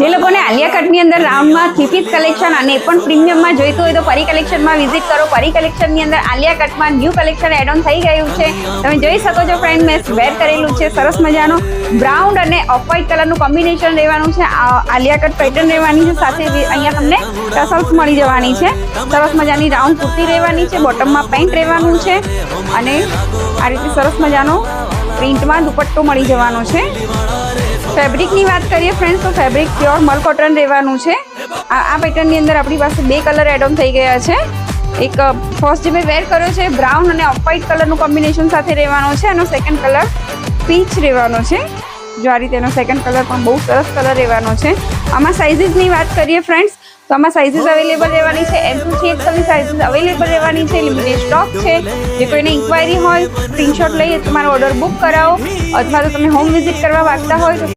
જે લોકોને આલિયા કટની અંદર રાઉન્ડમાં 3 પીસ કલેક્શન અને પણ પ્રીમિયમમાં જોઈતું હોય તો પરી કલેક્શનમાં વિઝિટ કરો. પરી કલેક્શનની અંદર આલિયા કટમાં ન્યૂ કલેક્શન એડ ઓન થઈ ગયું છે. તમે જોઈ શકો છો ફ્રેન્ડ, મેં વેર કરેલું છે. સરસ મજાનો બ્રાઉન અને ઓફ વ્હાઇટ કલરનું કોમ્બિનેશન રહેવાનું છે. આલિયા કટ પેટર્ન રહેવાની છે. સાથે અહીંયા તમને ટસલ્સ મળી જવાની છે. સરસ મજાની રાઉન્ડ કુર્તી રહેવાની છે. બોટમમાં પેન્ટ રહેવાનું છે અને આ રીતે સરસ મજાનો પ્રિન્ટમાં દુપટ્ટો મળી જવાનો છે. ફેબ્રિકની વાત કરીએ ફ્રેન્ડ્સ તો ફેબ્રિક પ્યોર મલ કોટન રહેવાનું છે. આ પેટર્નની અંદર આપણી પાસે 2 કલર એડ ઓન થઈ ગયા છે. એક ફર્સ્ટ જે મેં વેર કર્યો છે બ્રાઉન અને ઓફ વ્હાઇટ કલરનું કોમ્બિનેશન સાથે રહેવાનો છે. એનો સેકન્ડ કલર પીચ રહેવાનો છે. જો આ રીતે એનો સેકન્ડ કલર પણ બહુ સરસ કલર રહેવાનો છે. આમાં સાઇઝીસની વાત કરીએ ફ્રેન્ડ્સ તો આમાં સાઇઝીસ અવેલેબલ રહેવાની છે. M to 3XL sizes available રહેવાની છે. લિમિટેડ સ્ટોક છે. જે કોઈને ઇન્ક્વાયરી હોય સ્ક્રીનશોટ લઈ તમારો ઓર્ડર બુક કરાવો અથવા તો તમે હોમ વિઝિટ કરવા માંગતા હોય તો